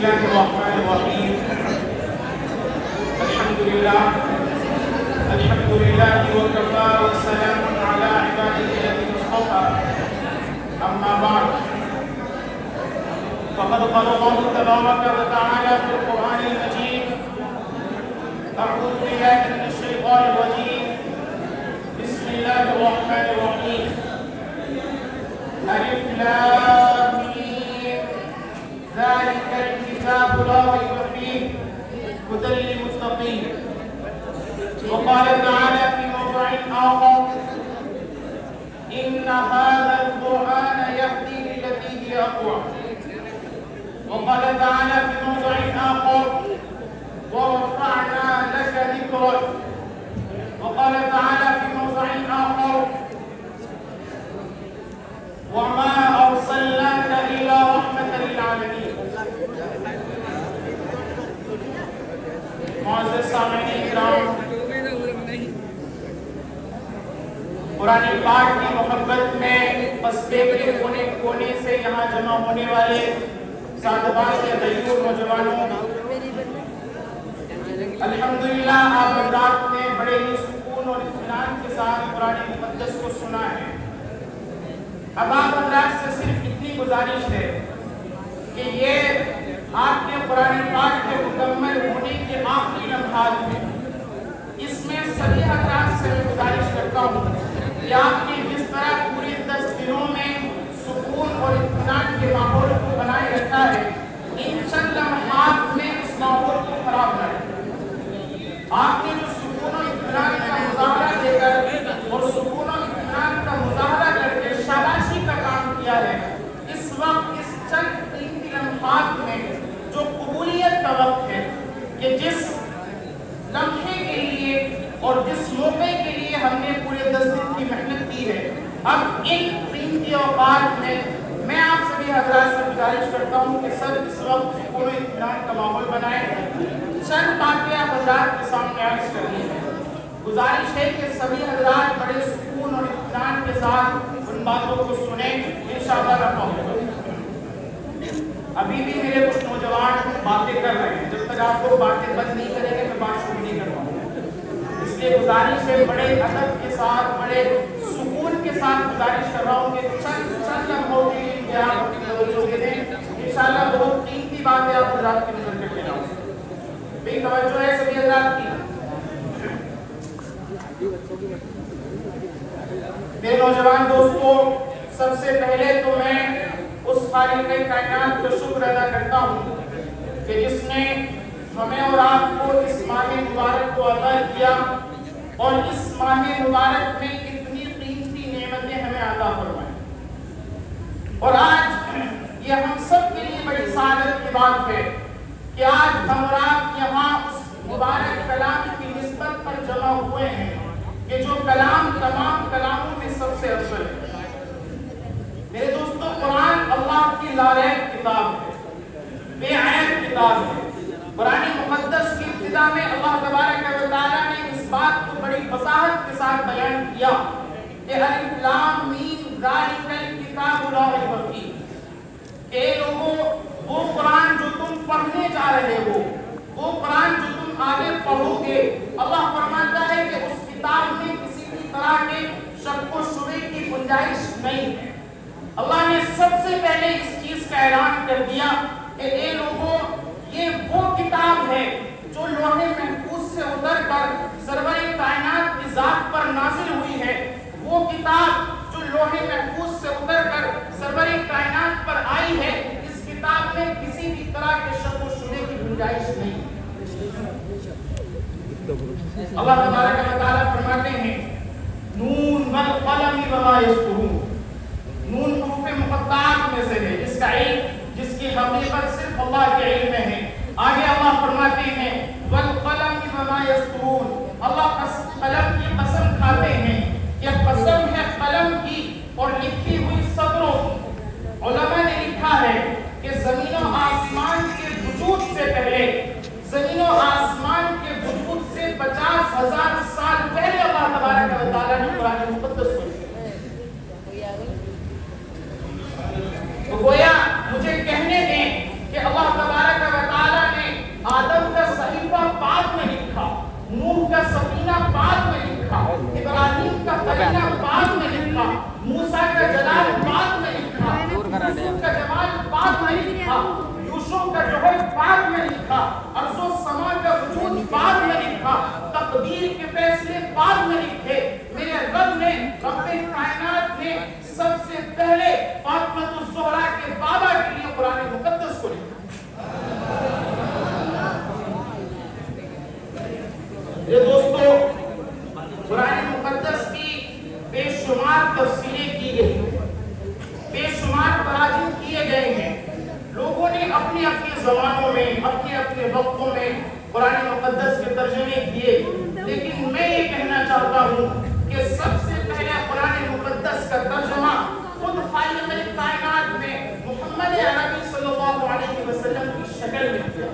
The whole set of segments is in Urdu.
الله الرحمن الرحيم. الحمد لله وكفى وسلام على عباده الذين اصطفى. أما بعد فقد قال الله تبارك وتعالى في القرآن المجيد: أعوذ بالله من الشيطان الرجيم. بسم الله الرحمن الرحيم. ألف لام ميم ذلك الكتاب لا ريب فيه هدى للمتقين. وقال تعالى في موضع آخر: إن هذا القرآن يهدي للتي هي أقوم. وقال تعالى في موضع آخر: ورفعنا لك ذكرك. وقال تعالى في موضع آخر: وما أرسلناك إلا رحمة للعالمين. معزز سامعین کرام، قرآن پاک کی محبت میں قصبے کے کونے کونے سے یہاں جمع ہونے والے سادبان کے غیور نوجوانوں، الحمدللہ آپ حضرات نے بڑے ہی سکون اور اطمینان کے ساتھ قرآن مقدس کو سنا ہے۔ اب آپ حضرات سے صرف اتنی گزارش ہے کہ یہ آپ کے قرآن پاک کے مکمل ہونے کے آخری لمحات میں اس میں سبھی حضرات سے گزارش کرتا ہوں کہ آپ نے جس طرح پورے 10 دنوں میں سکون اور اطمینان کے ماحول کو بنائے رکھا ہے، ان چند لمحات میں اس ماحول کو خراب نہ رکھیں۔ آپ نے جو سکون و اطمینان کا مظاہرہ دے کر اور سکون و اطمینان کا مظاہرہ کر کے شاباشی کا کام کیا ہے، اس وقت اس چند قیمتی لمحات میں جو قبولیت کا وقت ہے کہ جس لمحے کے لیے اور جس موقع کے لیے ہم نے پورے 10 دن کی محنت کی ہے، اب ان قیمتی اوقات میں میں آپ سبھی حضرات سے گزارش کرتا ہوں کہ سب اس وقت سکون و اطمینان کا ماحول بنائیں۔ چند باتیں آپ حضرات کے سامنے عرض کرنی ہے۔ گزارش ہے کہ سبھی حضرات بڑے سکون اور اطمینان کے ساتھ ان باتوں کو سنیں، انشاءاللہ رفع ہوگا۔ ابھی بھی میرے کچھ نوجوان باتیں کر رہے ہیں، جب تک آپ کو باتیں بند نہیں کریں گے میں بات شروع نہیں کر پاؤں گا۔ اس لیے گزارش ہے، بڑے ادب کے ساتھ بڑے سکون کے ساتھ گزارش کر رہا ہوں کہ چند لمحوں کے لیے آپ اپنی توجہ دے دیں۔ انشاءاللہ بہت قیمتی باتیں آپ حضرات کی نظر کر کے لاؤں۔ بے توجہ ہے سبھی حضرات کی۔ میرے نوجوان دوستوں، سب سے پہلے تو میں اس خالق کائنات کو شکر ادا کرتا ہوں کہ جس نے ہمیں اور آپ کو اس ماہ مبارک کو عطا کیا اور اس ماہ مبارک میں اتنی قیمتی نعمتیں ہمیں عطا فرمائیں۔ اور آج یہ ہم سب کے لیے بڑی سعادت کی بات ہے کہ آج ہم اور آپ یہاں اس مبارک کلام کی نسبت پر جمع ہوئے ہیں کہ جو کلام تمام کلاموں میں سب سے افضل ہے۔ میرے دوستو، قرآن اللہ کی لاریب کتاب ہے، بے عیب کتاب ہے۔ قرآن مقدس کی ابتدا میں اللہ تبارک و تعالیٰ نے اس بات کو بڑی وضاحت کے ساتھ بیان کیا کہ الف لام میم ذالک الکتاب لا ریب فیہ، کہ لوگوں وہ قرآن جو تم پڑھنے جا رہے ہو، وہ قرآن جو تم آگے پڑھو گے، اللہ فرماتا ہے کہ اس کتاب میں کسی بھی طرح کے شک و شبہ کی گنجائش نہیں ہے۔ اللہ نے سب سے پہلے اس چیز کا اعلان کر دیا کہ اے لوگوں، یہ وہ کتاب ہے جو لوح محفوظ سے اتر کر سرور کائنات کی ذات پر نازل ہوئی ہے، وہ کتاب جو لوح محفوظ سے اتر کر سرور کائنات پر آئی ہے، اس کتاب میں کسی بھی طرح کے شک و شبہ کی گنجائش نہیں۔ اللہ تبارک و تعالیٰ فرماتے ہیں: نون والقلم وما یسطرون۔ نون حروف مقطعات میں سے ہے، جس کا علم، جس کی حقیقت صرف اللہ کے علم میں ہے۔ آگے اللہ فرماتے ہیں: والقلم وما یسطرون۔ اللہ قلم کی قسم کھاتے ہیں، یہ قسم ہے قلم کی اور لکھی ہوئی سطروں کی۔ علماء نے لکھا ہے کہ زمین و آسمان کے وجود سے پہلے، زمین و آسمان کے وجود سے 50,000 سال پہلے اللہ تبارک و تعالیٰ نے قرآن مقدس کو لکھا۔ تو گویا مجھے کہنے دیں کہ اللہ تبارک و رب کائنات نے سب سے پہلے فاطمہ الزہرا کے بابا کے لیے قرآن مقدس کو لکھا۔ یہ دوستو قرآن مقدس کی بے شمار تفسیریں کی گئی، بے شمار تراجم کیے گئے ہیں، لوگوں نے اپنی اپنی زبانوں میں اپنے اپنے وقتوں میں قرآن مقدس کے ترجمے کیے، لیکن میں یہ کہنا چاہتا ہوں کہ سب سے پہلے قرآن مقدس کا ترجمہ خود خالق کائنات نے محمد عربی صلی اللہ علیہ وسلم کی شکل میں کیا۔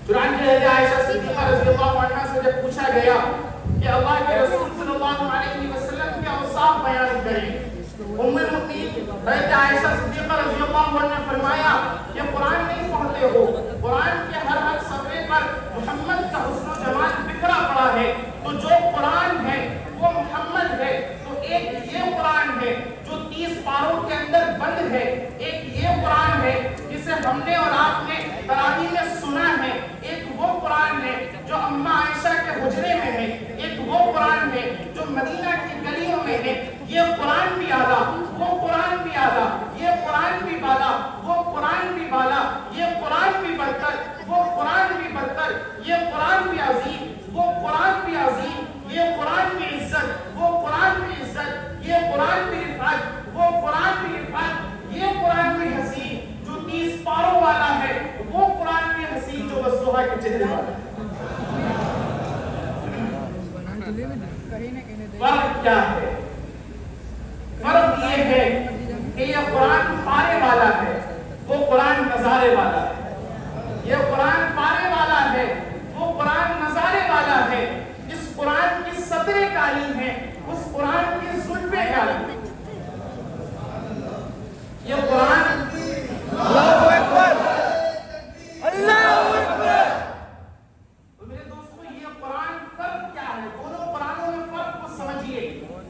چنانچہ حضرت عائشہ صدیقہ رضی اللہ عنہا سے جب پوچھا گیا کہ اللہ کے رسول صلی اللہ علیہ وسلم کے اوصاف بیان کریں، ام المؤمنین حضرت عائشہ صدیقہ رضی اللہ عنہا نے فرمایا کہ قرآن نہیں پڑھتے ہو، قرآن کے ہر صفحے پر محمد کا حسن و جمال بکھرا پڑا ہے، تو جو قرآن ہے وہ محمد ہے، تو ایک یہ قرآن ہے جو 30 پاروں کے اندر بند ہے، ایک یہ قرآن ہے جسے ہم نے اور آپ نے تراویح میں سنا ہے، ایک وہ قرآن ہے جو اماں عائشہ کے حجرے میں ہے، ایک وہ قرآن ہے جو مدینہ کی گلیوں میں ہے۔ یہ قرآن بھی اعلیٰ، وہ قرآن بھی اعلیٰ، یہ قرآن بھی بالا، وہ قرآن بھی بالا، یہ قرآن بھی برتر، وہ قرآن بھی برتر، یہ قرآن بھی عظیم، وہ قرآن بھی عظیم، یہ قرآن بھی عزت، وہ قرآن بھی عزت، یہ قرآن بھی رفعت، وہ قرآن بھی رفعت، یہ قرآن بھی حسین جو 30 پاروں والا ہے، وہ قرآن بھی حسین جو والضحیٰ کے چہرے والا ہے۔ فرق کیا ہے؟ فرق یہ ہے کہ یہ قرآن پارے والا ہے، وہ قرآن نظارے والا ہے۔ یہ قرآن پارے والا ہے، وہ قرآن نظارے والا ہے۔ اس قرآن کی سطریں کالی ہیں، اس قرآن کی زلفیں کالی ہیں۔ یہ قرآن اللہ اکبر، اللہ اکبر۔ تو میرے دوستو یہ قرآن فرق کیا ہے؟ دونوں قرآنوں میں فرق کو سمجھیے۔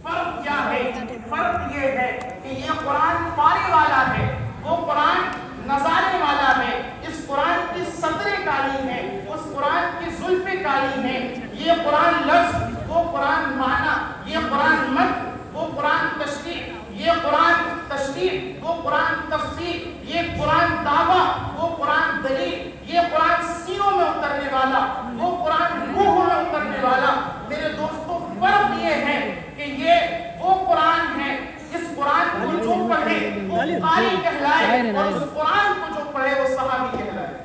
فرق کیا ہے؟ فرق یہ ہے کہ یہ قرآن پارے والا ہے، وہ قرآن نظارے والا ہے۔ اس قرآن کی سطریں کالی ہیں، اس قرآن کی زلفیں کالی ہیں۔ یہ قرآن لفظ، وہ قرآن معنی، یہ قرآن متن، وہ قرآن تشریح، یہ قرآن تشریح، وہ قرآن تفسیر، یہ قرآن دعویٰ، وہ قرآن دلیل، یہ قرآن سینوں میں اترنے والا، وہ قرآن روحوں میں اترنے والا۔ میرے دوستو فرق یہ ہے کہ یہ وہ قرآن ہے، اس قرآن کو جو پڑھے وہ قاری کہلائے، اور اس قرآن کو جو پڑھے وہ صحابی کہلائے۔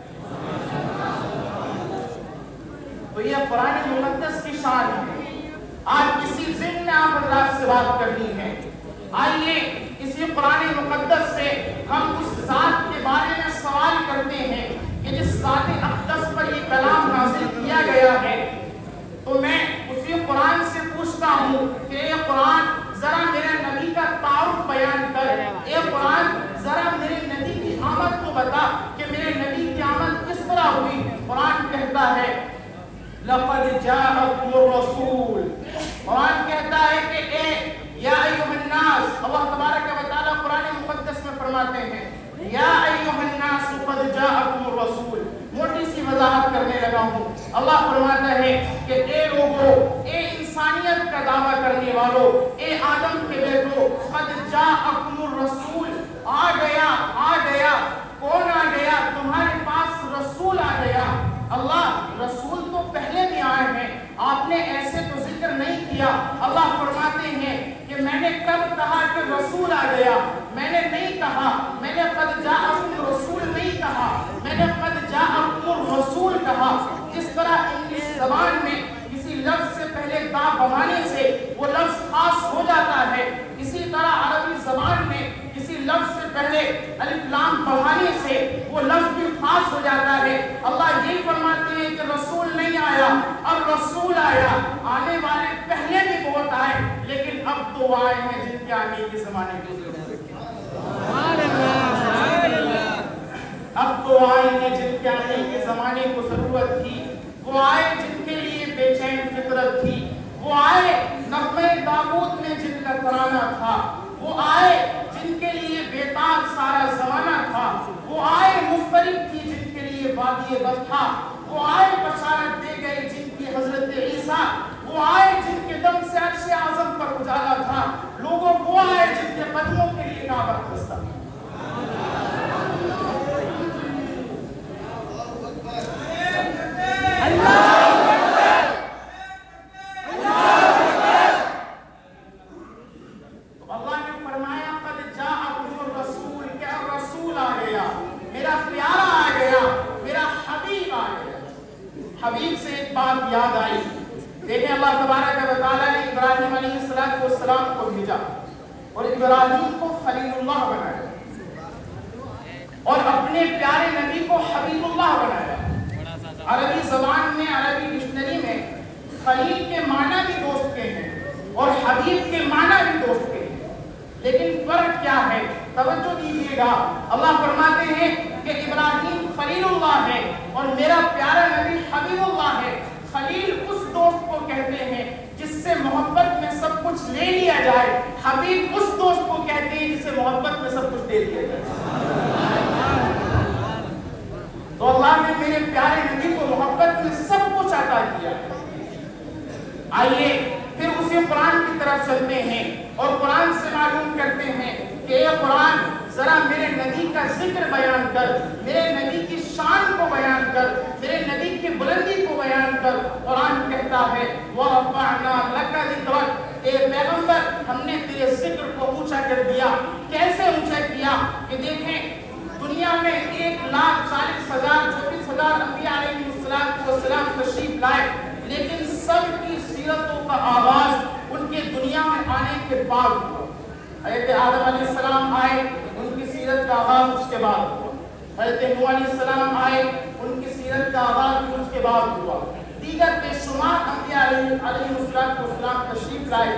تو یہ قرآن مقدس کی شان ہے۔ آج کسی ضمن میں آپ حضرات سے بات کرنی ہے، آئیے اسی قرآن مقدس سے ہم اس ذات کے بارے میں سوال کرتے ہیں کہ جس ذات اقدس پر یہ کلام نازل کیا گیا ہے، تو میں اسی قرآن سے پوچھتا ہوں کہ اے قرآن ذرا میرے نبی کا تعارف بیان کر، اے قرآن ذرا میرے نبی کی آمد کو بتا کہ میرے نبی کی آمد کس طرح ہوئی۔ قرآن کہتا ہے لَقَدْ جَاءَكُمُ الرَّسُولُ، قرآن کہتا ہے کہ اے یا ایوہ الناس، اللہ تبارک و تعالیٰ قرآن مقدس میں فرماتے ہیں یا ایوہ الناس قد جاءکم الرسول۔ موٹی سی وضاحت کرنے لگا ہوں۔ اللہ فرماتا ہے کہ اے لوگو، اے انسانیت کا دعویٰ کرنے والوں، اے آدم کے بیٹو، قد جاءکم الرسول، آ گیا، کون آ گیا؟ تمہارے پاس رسول آ گیا۔ اللہ رسول تو پہلے بھی آئے ہیں، آپ نے ایسے تو ذکر نہیں کیا۔ اللہ فرماتے ہیں کہ میں نے کب کہا کہ رسول آ گیا؟ میں نے نہیں کہا، میں نے قد جاءکم رسول نہیں کہا، میں نے قد جاءکم رسول کہا۔ جس طرح انگلش زبان میں کسی لفظ سے پہلے دا بڑھانے سے وہ لفظ خاص ہو جاتا ہے، اسی طرح عربی زبان میں کسی لفظ سے پہلے الف لام بڑھانے سے وہ لفظ بھی خاص ہو جاتا ہے۔ اللہ یہی فرماتے ہیں کہ رسول نہیں آیا، اب رسول آیا۔ آنے والے پہلے بھی بہت آئے، لیکن اب تو آئے ہیں جن کے آنے کے زمانے کی ضرورت ہے۔ اب تو آئے ہیں جن کے آنے کے زمانے کو ضرورت تھی، وہ آئے جن کے لیے بے چین فطرت تھی، وہ آئے نغمہ داؤد میں جن کا ترانہ تھا، وہ آئے جن کے لیے بیتاب سارا زمانہ تھا، وہ آئے مضطرب تھی جن کے لیے وادی بطحا، وہ آئے بشارت دے گئے جن کی حضرت عیسیٰ، وہ وہ آئے جن کے دم سے عرش اعظم پر اجالا تھا، لوگوں وہ آئے جن کے قدموں کے لیے کعبہ خستہ تھا۔ حبیب سے ایک بات یاد آئی، دیکھیں اللہ تبارک و تعالیٰ نے ابراہیم علیہ السلام کو بھیجا اور ابراہیم کو خلیل اللہ بنایا اور اپنے پیارے نبی کو حبیب اللہ بنایا۔ عربی زبان میں، عربی ڈکشنری میں خلیل کے معنی بھی دوست کے ہیں اور حبیب کے معنی بھی دوست کے ہیں، لیکن فرق کیا ہے؟ توجہ دیجیے گا، اللہ فرماتے ہیں کہ ابراہیم خلیل اللہ ہے اور میرا پیارا نبی حبیب اللہ ہے۔ خلیل اس دوست کو کہتے ہیں جس سے محبت میں سب کچھ لے لیا جائے، حبیب اس دوست کو کہتے ہیں جس سے محبت میں سب کچھ دے دیا جائے۔ تو اللہ نے میرے پیارے نبی کو محبت میں سب کچھ عطا کیا۔ آئیے پھر اسی قرآن کی طرف چلتے ہیں اور قرآن سے معلوم کرتے ہیں کہ اے قرآن ذرا میرے نبی کا ذکر بیان کر، میرے نبی کی شان کو بیان کر، میرے نبی کی بلندی کو بیان کر۔ قرآن کہتا ہے وَرَفَعْنَا لَكَ ذِكْرَكَ، اے پیغمبر ہم نے تیرے ذکر کو اونچا کر دیا۔ کیسے اونچا کیا؟ کہ دیکھیں دنیا میں 1,40,000 24,000 انبیاء علیہ السلام تشریف لائے، لیکن سب کی سیرتوں کا آغاز ان کے دنیا میں آنے کے بعد ہوا۔ حضرت آدم علیہ السلام آئے، ان کی سیرت کا آغاز اس کے بعد ہوا۔ حضرت نوح علیہ السلام آئے، ان کی سیرت کا آغاز بھی اس کے بعد ہوا۔ دیگر بے شمار انبیاء علیہ السلام تشریف لائے،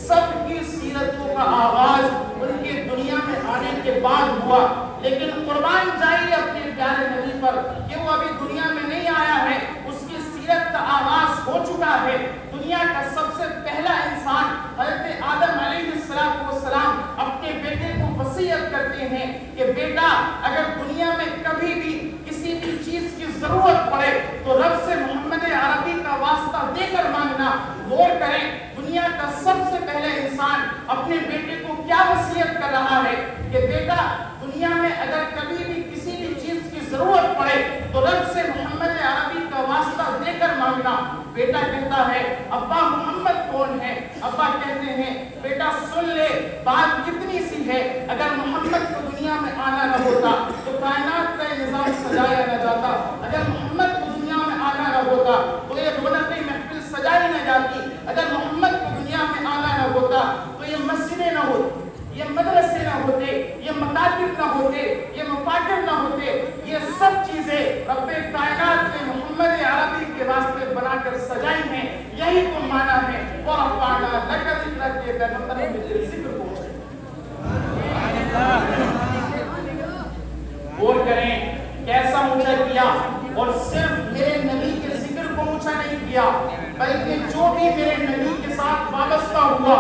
سب کی سیرتوں کا آغاز ان کے دنیا میں آنے کے بعد ہوا۔ لیکن قربان جائیے اپنے پیارے نبی پر کہ وہ ابھی دنیا میں نہیں آیا ہے، اس کی سیرت کا آغاز ہو چکا ہے۔ دنیا کا سب سے پہلا انسان حضرت آدم علیہ السلام اپنے بیٹے کو وصیت کرتے ہیں کہ بیٹا اگر دنیا میں کبھی بھی کسی بھی چیز کی ضرورت پڑے تو رب سے محمد عربی کا واسطہ دے کر مانگنا۔ غور کریں دنیا کا سب سے پہلا انسان اپنے بیٹے کو کیا وصیت کر رہا ہے کہ بیٹا دنیا میں اگر کبھی بھی کسی بھی چیز کی ضرورت پڑے تو رب سے محمد عربی کا واسطہ دے کر مانگنا۔ بیٹا کہتا ہے ابا محمد کون ہے؟ ابا کہتے ہیں بیٹا سن لے بات کتنی سی ہے، اگر محمد کو دنیا میں آنا نہ ہوتا تو کائنات کا نظام سجایا نہ جاتا، اگر محمد کو دنیا میں آنا نہ ہوتا تو یہ رونق محفل سجائی نہ جاتی، اگر محمد کو دنیا میں آنا نہ ہوتا تو یہ مسجدیں نہ ہوتی، یہ مدرسے نہ ہوتے، یہ مکاتب نہ ہوتے، یہ مفاکر نہ ہوتے۔ یہ سب چیزیں رب کائنات نے محمد عربی کے واسطے بنا کر سجائی ہیں۔ یہی تو معنی ہے وَرَفَعْنَا لَكَ ذِكْرَكَ، کے پیغمبر نے تیرے ذکر کو غور کریں کیسا اونچا کیا، اور صرف میرے نبی کے ذکر کو اونچا نہیں کیا بلکہ جو بھی میرے نبی کے ساتھ وابستہ ہوا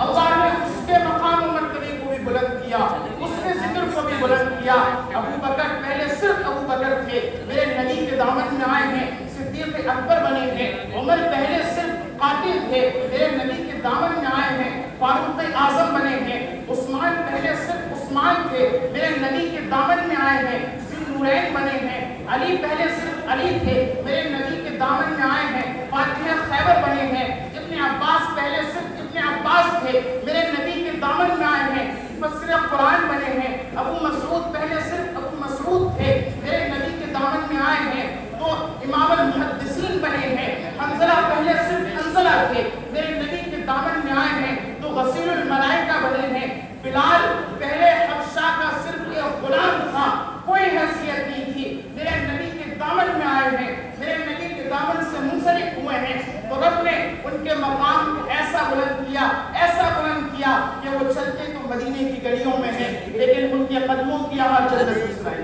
اللہ نے اس کے مقام و مرتبے کو بھی بلند کیا، اس کے ذکر کو بھی بلند کیا۔ ابو بکر پہلے صرف ابو بکر تھے، میرے نبی کے دامن میں آئے ہیں، صدیق اکبر بنے ہیں۔ عمر پہلے صرف قاتل تھے، میرے نبی کے دامن میں آئے ہیں، فاروق اعظم بنے ہیں۔ عثمان پہلے صرف عثمان تھے، میرے نبی کے دامن میں آئے ہیں، ذوالنورین بنے ہیں۔ علی پہلے صرف علی تھے، میرے نبی کے دامن میں آئے ہیں، فاتح خیبر بنے ہیں۔ ابن عباس پہلے صرف ابن عباس تھے، میرے نبی کے دامن میں آئے ہیں، مفسر قرآن بنے ہیں۔ ابو مسعود پہلے صرف ابو مسعود تھے، میرے نبی کے دامن میں آئے ہیں تو امام المحدثین بنے ہیں۔ حنظلہ پہلے صرف حنظلہ تھے، میرے نبی کے دامن میں آئے ہیں تو غسیل الملائکہ بنے ہیں۔ بلال پہلے حبشہ کا صرف ایک غلام تھا، کوئی حیثیت نہیں تھی، میرے نبی کے دامن میں آئے ہیں، میرے نبی کے دامن سے منسلک ہوئے ہیں تو رب نے ان کے مقام کو ایسا بلند کیا، ایسا بلند کیا کہ وہ چلتے تو مدینے کی گلیوں میں ہیں لیکن ان کے قدموں کی آواز جنت میں سنائی۔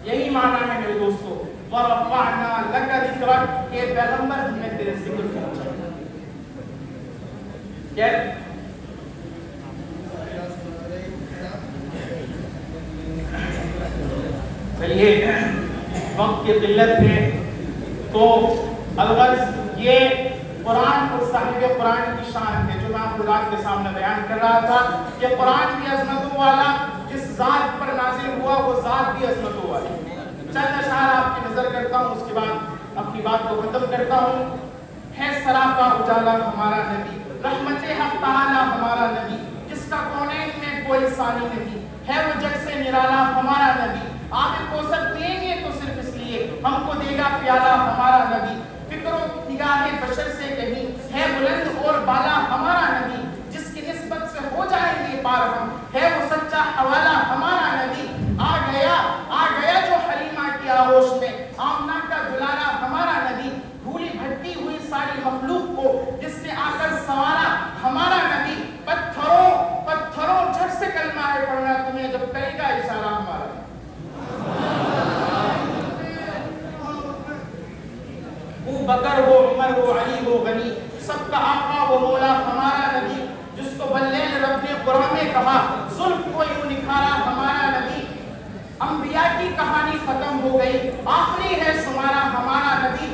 یہی معنی ہے میرے دوستو وَرَفَعْنَا لَكَ ذِكْرَكَ، کہ پیغمبر ہم نے تیرے ذکر کو اونچا کیا۔ چلیے وقت کی قلت ہے تو الغرض یہ قرآن اور صاحب قرآن کی شان ہے جو میں آپ حضرات کے سامنے بیان کر رہا تھا کہ قرآن کی عظمتوں والا جس ذات پر نازل ہوا وہ ذات بھی عظمتوں والی. چند اشعار آپ کی نظر کرتا ہوں، اس کے بعد اپنی بات کو ختم کرتا ہوں. ہے سراپا اجالا ہمارا نبی، رحمت حق تعالی ہمارا نبی، جس کا کونین میں کوئی ثانی نہیں، ہے وہ جگ سے نرالا ہمارا نبی. آپ کوثر پئیں گے تو صرف اس لیے ہم کو دے گا پیالہ ہمارا نبی. فکر و نگاہ بشر سے کہیں ہے بلند اور بالا ہمارا نبی، جس کی نسبت سے ہو جائیں گے پار ہم، ہے وہ سچا حوالہ ہمارا نبی. آ گیا جو حلیمہ کی آغوش میں، آمنہ کا دلارا ہمارا نبی. بھولی بھٹکی ہوئی ساری مخلوق کو جس نے آ کر سنوارا ہمارا نبی. پتھروں جھٹ سے کلمہ ہے پڑھنا تمہیں جب کرے گا اشارہ ہمارا. ابو بکر ہو، عمر ہو، علی ہو، غنی، سب کا آقا و مولا ہمارا نبی. جس کو بلیل رب نے قرآن میں کہا زلف کو یوں نکھارا ہمارا نبی. انبیاء کی کہانی ختم ہو گئی، آخری ہے شمارا ہمارا نبی.